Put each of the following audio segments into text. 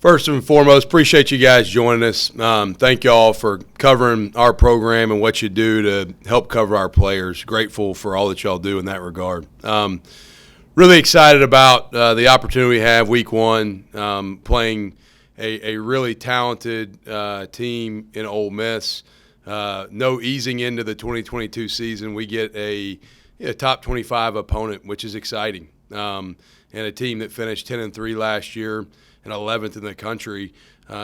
First and foremost, appreciate you guys joining us. Thank you all for covering our program and what you do to help cover our players. Grateful for all that y'all do in that regard. Really excited about the opportunity we have week one, playing a really talented team in Ole Miss. No easing into the 2022 season. We get a top 25 opponent, which is exciting, and a team that finished 10-3 last year and 11th in the country.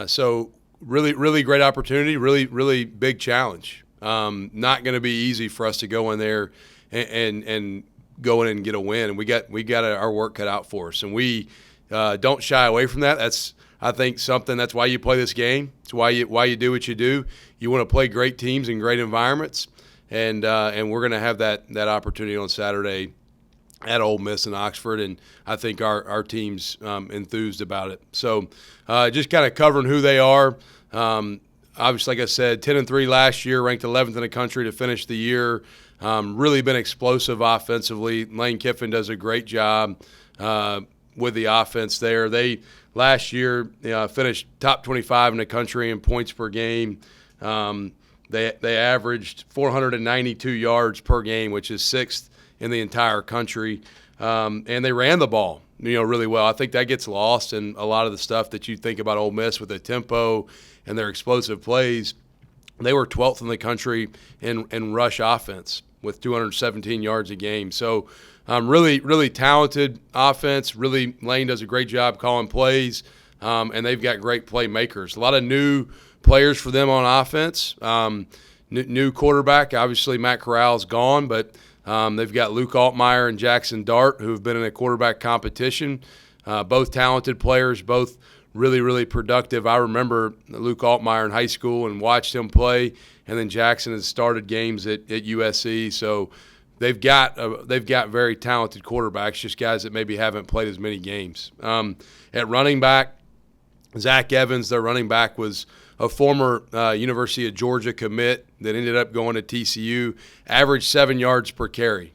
So really great opportunity, really big challenge. Not going to be easy for us to go in there and go in and get a win. And we got our work cut out for us, and we don't shy away from that. That's, I think, something. That's why you play this game. It's why you do what you do. You want to play great teams in great environments, and we're going to have that opportunity on Saturday at Ole Miss in Oxford, and I think our team's enthused about it. So just kind of covering who they are. Obviously, like I said, 10-3 last year, ranked 11th in the country to finish the year. Really been explosive offensively. Lane Kiffin does a great job with the offense there. They last year finished top 25 in the country in points per game. They averaged 492 yards per game, which is sixth in the entire country, and they ran the ball, really well. I think that gets lost in a lot of the stuff that you think about Ole Miss with the tempo and their explosive plays. They were 12th in the country in rush offense with 217 yards a game. So really talented offense. Really, Lane does a great job calling plays, and they've got great playmakers. A lot of new players for them on offense. New quarterback, obviously Matt Corral's gone, but they've got Luke Altmaier and Jackson Dart, who have been in a quarterback competition. Both talented players, both really productive. I remember Luke Altmaier in high school and watched him play, and then Jackson has started games at USC. So they've got very talented quarterbacks, just guys that maybe haven't played as many games. At running back, Zach Evans, their running back, was a former University of Georgia commit that ended up going to TCU, averaged 7 yards per carry.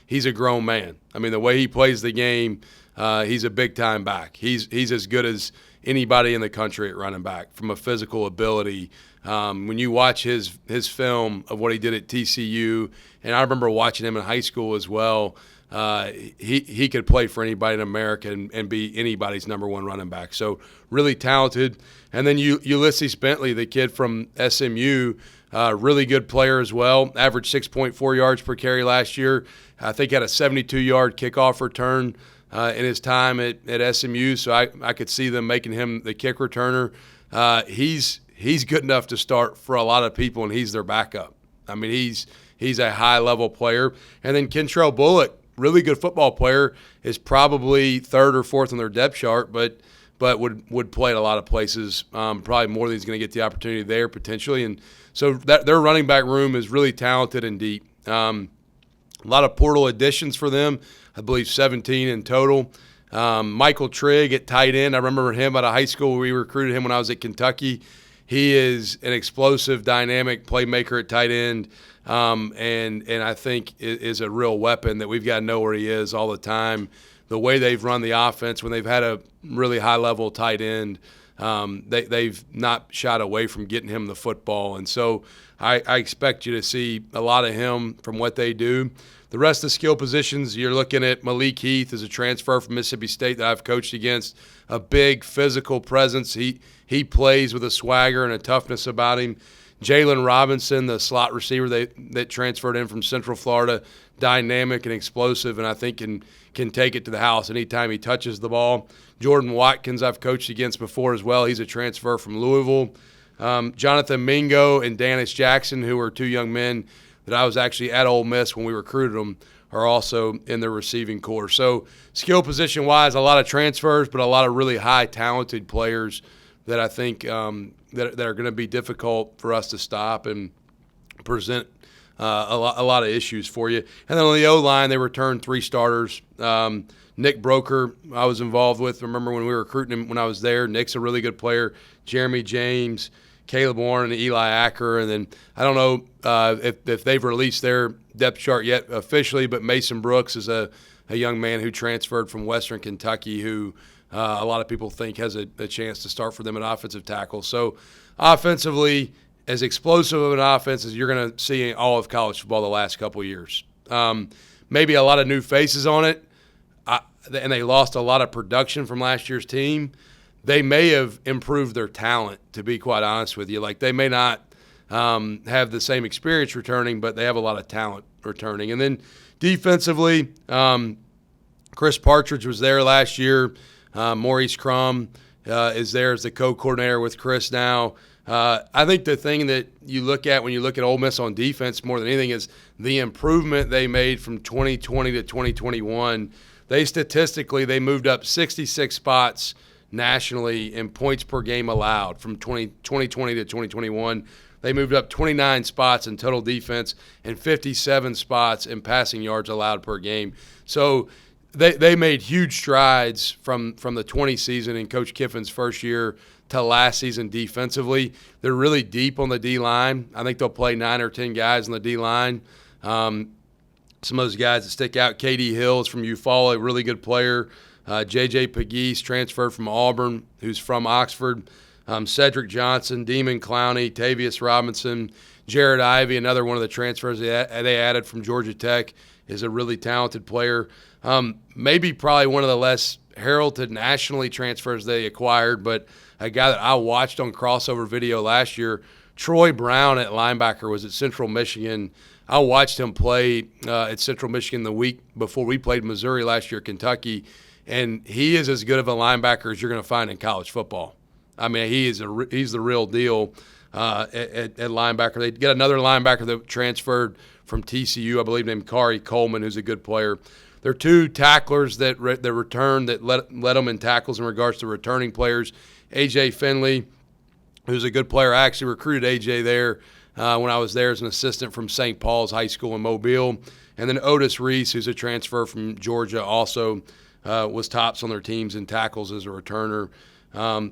He's a grown man. I mean, the way he plays the game, he's a big-time back. He's as good as anybody in the country at running back from a physical ability. When you watch his film of what he did at TCU, and I remember watching him in high school as well, he could play for anybody in America and be anybody's number one running back. So really talented. And then Ulysses Bentley, the kid from SMU, really good player as well. Averaged 6.4 yards per carry last year. I think had a 72-yard kickoff return in his time at SMU. So I could see them making him the kick returner. He's good enough to start for a lot of people, and he's their backup. I mean, he's a high-level player. And then Kentrell Bullock, really good football player, is probably third or fourth on their depth chart, but would play at a lot of places, probably more than he's going to get the opportunity there potentially. And so their running back room is really talented and deep. A lot of portal additions for them, I believe 17 in total. Michael Trigg at tight end, I remember him out of high school. We recruited him when I was at Kentucky. He is an explosive, dynamic playmaker at tight end. And I think is a real weapon that we've got to know where he is all the time. The way they've run the offense, when they've had a really high-level tight end, they've not shied away from getting him the football. And so I expect you to see a lot of him from what they do. The rest of the skill positions, you're looking at Malik Heath as a transfer from Mississippi State that I've coached against, a big physical presence. He plays with a swagger and a toughness about him. Jalen Robinson, the slot receiver that transferred in from Central Florida, dynamic and explosive, and I think can take it to the house anytime he touches the ball. Jordan Watkins I've coached against before as well. He's a transfer from Louisville. Jonathan Mingo and Danis Jackson, who are two young men that I was actually at Ole Miss when we recruited them, are also in the receiving corps. So skill position-wise, a lot of transfers, but a lot of really high, talented players that I think that are going to be difficult for us to stop and present a lot of issues for you. And then on the O-line, they returned 3 starters. Nick Broker I was involved with. Remember when we were recruiting him when I was there. Nick's a really good player. Jeremy James, Caleb Warren, and Eli Acker. And then I don't know if they've released their depth chart yet officially, but Mason Brooks is a young man who transferred from Western Kentucky who a lot of people think has a chance to start for them at offensive tackle. So offensively, as explosive of an offense as you're going to see in all of college football the last couple of years. Maybe a lot of new faces on it, and they lost a lot of production from last year's team. They may have improved their talent, to be quite honest with you. Like, they may not have the same experience returning, but they have a lot of talent returning. And then defensively, Chris Partridge was there last year. Maurice Crum is there as the co-coordinator with Chris now. I think the thing that you look at when you look at Ole Miss on defense more than anything is the improvement they made from 2020 to 2021. They moved up 66 spots nationally in points per game allowed from 2020 to 2021. They moved up 29 spots in total defense and 57 spots in passing yards allowed per game. So they made huge strides from the 20 season in Coach Kiffin's first year to last season defensively. They're really deep on the D-line. I think they'll play 9 or 10 guys on the D-line. Some of those guys that stick out, K.D. Hill is from Eufaula, a really good player. J.J. Pegues transferred from Auburn, who's from Oxford. Cedric Johnson, Demon Clowney, Tavius Robinson, Jared Ivey, another one of the transfers they added from Georgia Tech, is a really talented player. Maybe probably one of the less heralded nationally transfers they acquired, but a guy that I watched on crossover video last year, Troy Brown at linebacker, was at Central Michigan. I watched him play at Central Michigan the week before we played Missouri last year, Kentucky, and he is as good of a linebacker as you're going to find in college football. I mean, he's the real deal at linebacker. They get another linebacker that transferred from TCU, I believe, named Kari Coleman, who's a good player. There are 2 tacklers that return that led them in tackles in regards to returning players. A.J. Finley, who's a good player. I actually recruited A.J. there when I was there as an assistant from St. Paul's High School in Mobile. And then Otis Reese, who's a transfer from Georgia, also was tops on their teams in tackles as a returner.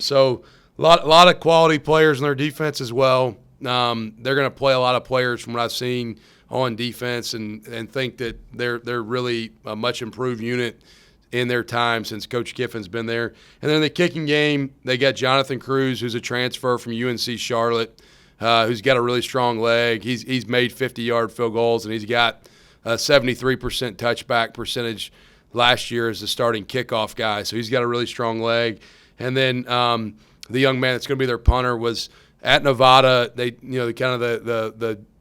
So a lot of quality players in their defense as well. They're going to play a lot of players from what I've seen on defense and think that they're really a much improved unit in their time since Coach Kiffin's been there. And then in the kicking game, they got Jonathan Cruz, who's a transfer from UNC Charlotte, who's got a really strong leg. He's made 50-yard field goals, and he's got a 73% touchback percentage last year as the starting kickoff guy. So he's got a really strong leg. And then the young man that's going to be their punter was at Nevada. They, kind of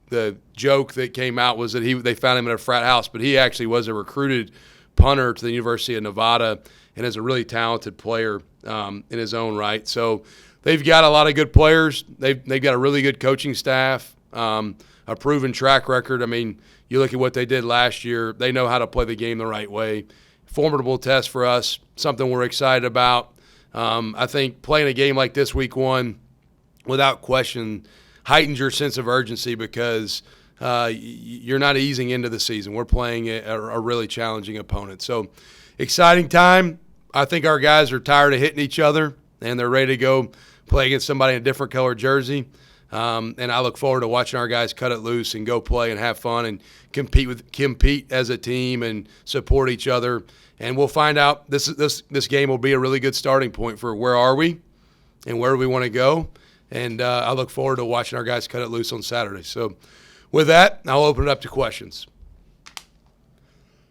the joke that came out was that they found him at a frat house, but he actually was a recruited punter to the University of Nevada and is a really talented player in his own right. So they've got a lot of good players. They've got a really good coaching staff, a proven track record. I mean, you look at what they did last year. They know how to play the game the right way. Formidable test for us, something we're excited about. I think playing a game like this week 1, without question, heightens your sense of urgency because you're not easing into the season. We're playing a really challenging opponent. So exciting time. I think our guys are tired of hitting each other, and they're ready to go play against somebody in a different color jersey. And I look forward to watching our guys cut it loose and go play and have fun and compete as a team and support each other. And we'll find out. This game will be a really good starting point for where are we and where do we want to go. And I look forward to watching our guys cut it loose on Saturday. So with that, I'll open it up to questions.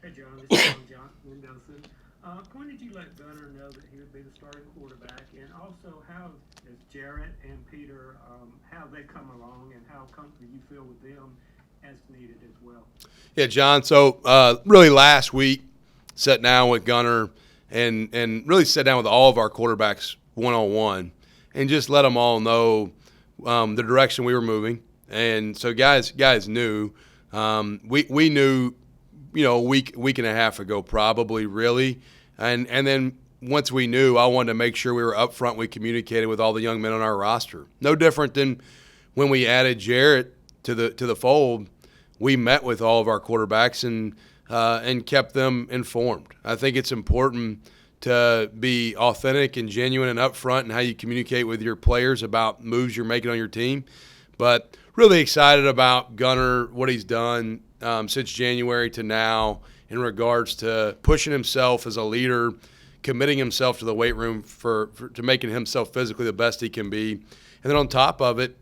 Hey, Jon. This is John Mendoza. When did you let Gunner know that he would be the starting quarterback? And also, how is Jarrett and Peter, how they come along and how comfortable you feel with them as needed as well? Yeah, John. So really last week, sat down with Gunner and really sat down with all of our quarterbacks one-on-one and just let them all know the direction we were moving. And so guys knew. We knew, a week and a half ago probably, really. And then once we knew, I wanted to make sure we were upfront. We communicated with all the young men on our roster. No different than when we added Jarrett to the fold. We met with all of our quarterbacks and kept them informed. I think it's important to be authentic and genuine and upfront in how you communicate with your players about moves you're making on your team. But really excited about Gunner, what he's done since January to now in regards to pushing himself as a leader, committing himself to the weight room to making himself physically the best he can be. And then on top of it,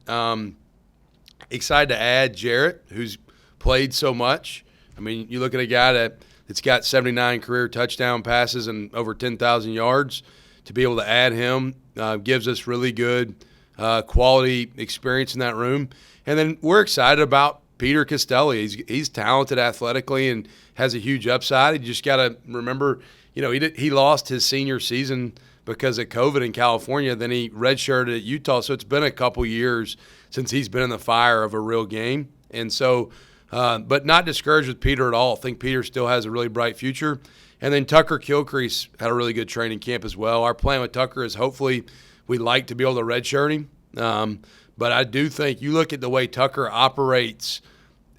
excited to add Jarrett, who's played so much. I mean, you look at a guy that's got 79 career touchdown passes and over 10,000 yards. To be able to add him gives us really good quality experience in that room. And then we're excited about Peter Costelli. He's talented athletically and has a huge upside. You just got to remember, he lost his senior season because of COVID in California. Then he redshirted at Utah. So it's been a couple years since he's been in the fire of a real game. And so, but not discouraged with Peter at all. I think Peter still has a really bright future. And then Tucker Kilcrease had a really good training camp as well. Our plan with Tucker is hopefully we'd like to be able to redshirt him. But I do think you look at the way Tucker operates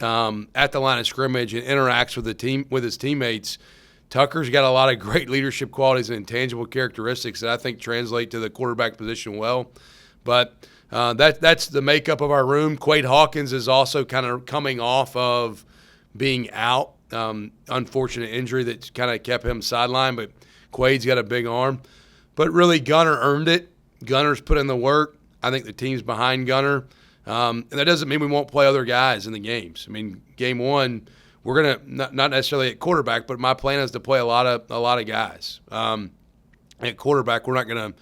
at the line of scrimmage and interacts with his teammates. Tucker's got a lot of great leadership qualities and intangible characteristics that I think translate to the quarterback position well. But that's the makeup of our room. Quade Hawkins is also kind of coming off of being out. Unfortunate injury that kind of kept him sidelined, but Quade's got a big arm. But really, Gunner earned it. Gunner's put in the work. I think the team's behind Gunner. And that doesn't mean we won't play other guys in the games. I mean, game one, we're going to not necessarily at quarterback, but my plan is to play a lot of guys. At quarterback, we're not going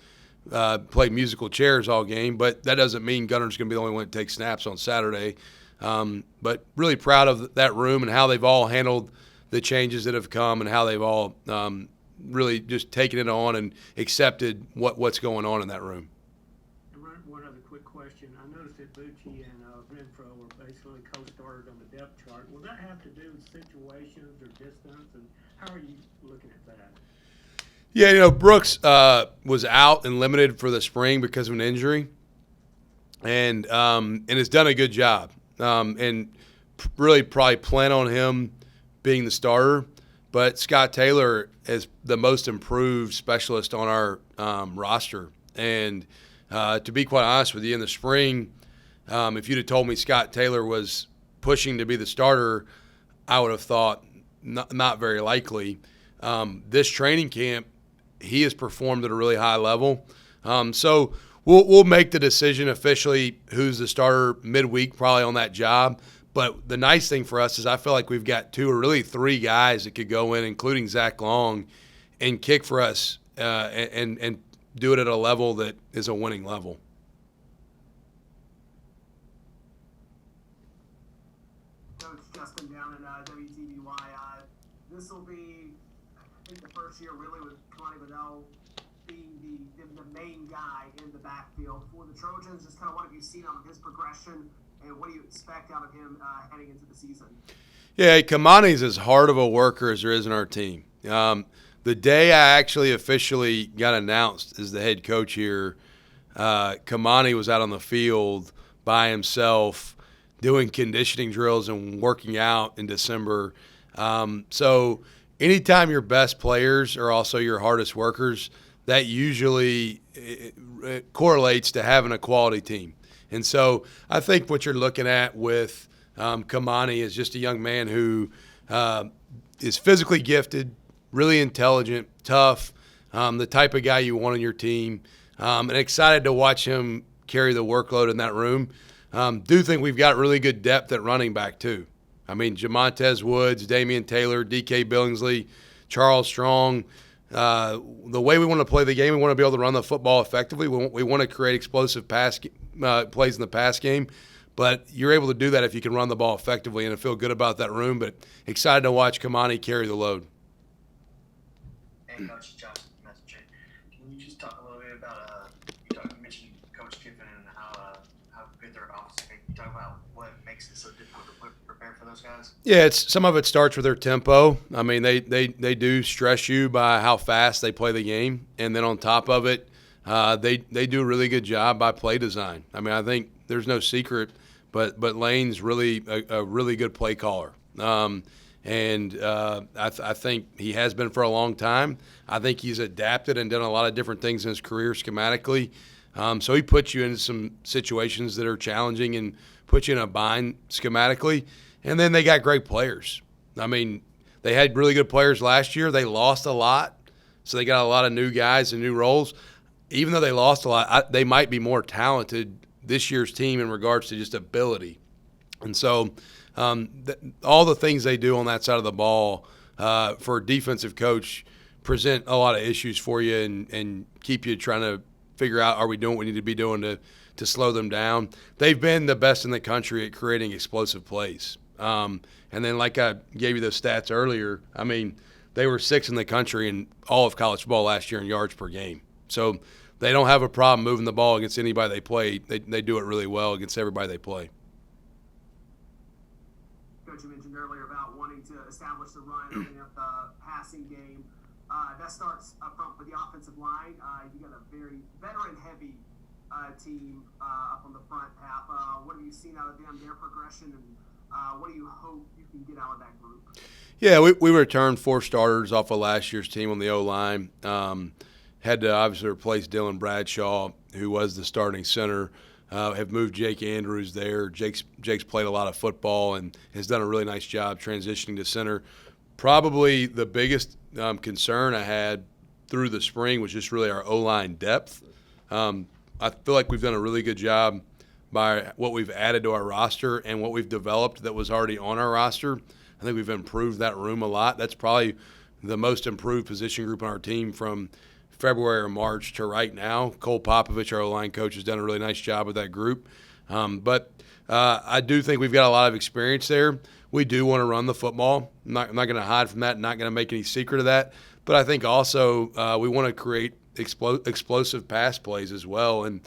to play musical chairs all game, but that doesn't mean Gunner's going to be the only one that takes snaps on Saturday. But really proud of that room and how they've all handled the changes that have come and how they've all really just taken it on and accepted what's going on in that room. One other quick question. I noticed that Bucci and Renfro were basically co-starters on the depth chart. Will that have to do with situations or distance, and how are you looking at that? Yeah, Brooks was out and limited for the spring because of an injury, and has done a good job. And really probably plan on him being the starter. But Scott Taylor is the most improved specialist on our roster. And to be quite honest with you, in the spring, if you'd have told me Scott Taylor was pushing to be the starter, I would have thought not very likely. This training camp, he has performed at a really high level. So we'll make the decision officially who's the starter midweek probably on that job. But the nice thing for us is I feel like we've got two or really three guys that could go in, including Zach Long, and kick for us and do it at a level that is a winning level. Coach Justin down in WTBY. This will be, I think, the first year really with Kamani Bedell being the main guy in the backfield for the Trojans. Just kind of what have you seen on his progression, and what do you expect out of him heading into the season? Yeah, Kamani's as hard of a worker as there is in our team. The day I actually officially got announced as the head coach here, Kamani was out on the field by himself doing conditioning drills and working out in December. So anytime your best players are also your hardest workers, that usually it correlates to having a quality team. And so I think what you're looking at with Kamani is just a young man who is physically gifted, really intelligent, tough, the type of guy you want on your team, and excited to watch him carry the workload in that room. Do think we've got really good depth at running back too. I mean, Jamontez Woods, Damian Taylor, D.K. Billingsley, Charles Strong. The way we want to play the game, we want to be able to run the football effectively. We want to create explosive plays in the pass game. But you're able to do that if you can run the ball effectively, and I feel good about that room. But excited to watch Kamani carry the load. Hey, Coach Josh, Messenger. Can you just talk a little bit about you mentioned Coach Kiffin and how good their offense is? Can you talk about what makes it so difficult to prepare for those guys? Yeah, some of it starts with their tempo. I mean, they do stress you by how fast they play the game, and then on top of it, they do a really good job by play design. I mean, I think there's no secret, but Lane's really a really good play caller. And I think he has been for a long time. I think he's adapted and done a lot of different things in his career schematically. So he puts you into some situations that are challenging and puts you in a bind schematically. And then they got great players. I mean, they had really good players last year. They lost a lot So they got a lot of new guys and new roles. Even though they lost a lot, they might be more talented this year's team in regards to just ability. And so all the things they do on that side of the ball for a defensive coach present a lot of issues for you and keep you trying to figure out, are we doing what we need to be doing to slow them down? They've been the best in the country at creating explosive plays. And then like I gave you those stats earlier, I mean, they were 6th in the country in all of college football last year in yards per game. So they don't have a problem moving the ball against anybody they play. They do it really well against everybody they play. Coach, you mentioned earlier about wanting to establish the run, opening up the passing game. That starts up front with the offensive line. You got a very veteran-heavy team up on the front half. What have you seen out of them, their progression, and what do you hope you can get out of that group? Yeah, we returned 4 starters off of last year's team on the O-line. Had to obviously replace Dylan Bradshaw, who was the starting center. Have moved Jake Andrews there. Jake's played a lot of football and has done a really nice job transitioning to center. Probably the biggest concern I had through the spring was just really our O-line depth. I feel like we've done a really good job by what we've added to our roster and what we've developed that was already on our roster. I think we've improved that room a lot. That's probably the most improved position group on our team from February or March to right now. Cole Popovich, our O-line coach, has done a really nice job with that group. But I do think we've got a lot of experience there. We do want to run the football. I'm not going to hide from that, not going to make any secret of that. But I think also we want to create explosive pass plays as well, and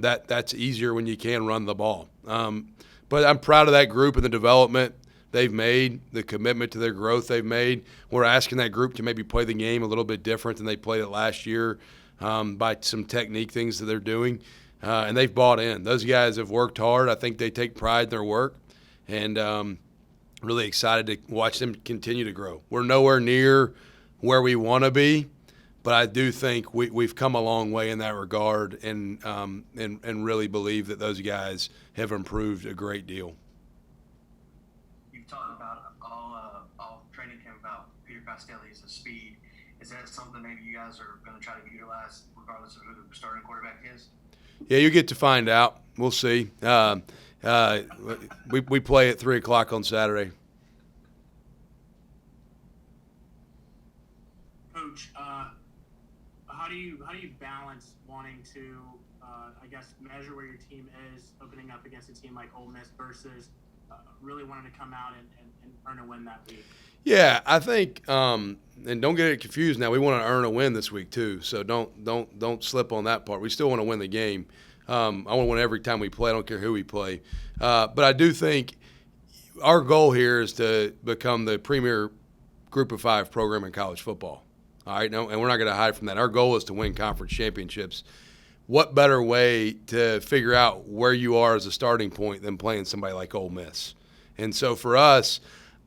that's easier when you can run the ball. But I'm proud of that group and the development they've made, the commitment to their growth they've made. We're asking that group to maybe play the game a little bit different than they played it last year by some technique things that they're doing. And they've bought in. Those guys have worked hard. I think they take pride in their work, and really excited to watch them continue to grow. We're nowhere near where we want to be, but I do think we've come a long way in that regard, and really believe that those guys have improved a great deal. You've talked about all training camp about Peter Costelli's speed. Is that something maybe you guys are going to try to utilize regardless of who the starting quarterback is? Yeah, you get to find out. We'll see. We play at 3 o'clock on Saturday. Coach, how do you balance wanting to, I guess, measure where your team is opening up against a team like Ole Miss versus really wanting to come out and earn a win that week? Yeah, I think, and don't get it confused now. We want to earn a win this week too, so don't slip on that part. We still want to win the game. I want to win every time we play. I don't care who we play. But I do think our goal here is to become the premier Group of 5 program in college football. All right, no, and we're not going to hide from that. Our goal is to win conference championships. What better way to figure out where you are as a starting point than playing somebody like Ole Miss? And so for us,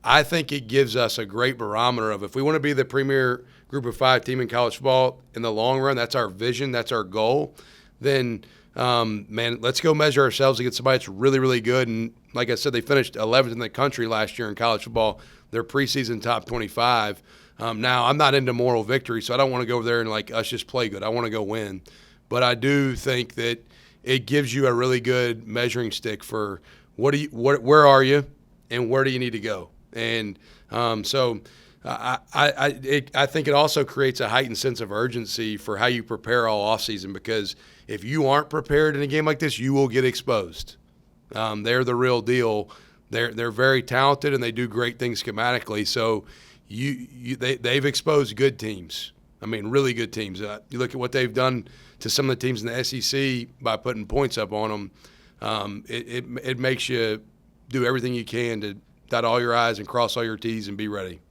I think it gives us a great barometer of if we want to be the premier Group of 5 team in college football in the long run, that's our vision, that's our goal, then, man, let's go measure ourselves against somebody that's really, really good. And like I said, they finished 11th in the country last year in college football. They're preseason top 25. Now, I'm not into moral victory, so I don't want to go over there and, like, us just play good. I want to go win. But I do think that it gives you a really good measuring stick for where are you and where do you need to go. And so I think it also creates a heightened sense of urgency for how you prepare all offseason, because if you aren't prepared in a game like this, you will get exposed. They're the real deal. They're very talented and they do great things schematically. So they've exposed good teams. I mean, really good teams. You look at what they've done to some of the teams in the SEC by putting points up on them. It makes you do everything you can to dot all your I's and cross all your T's and be ready.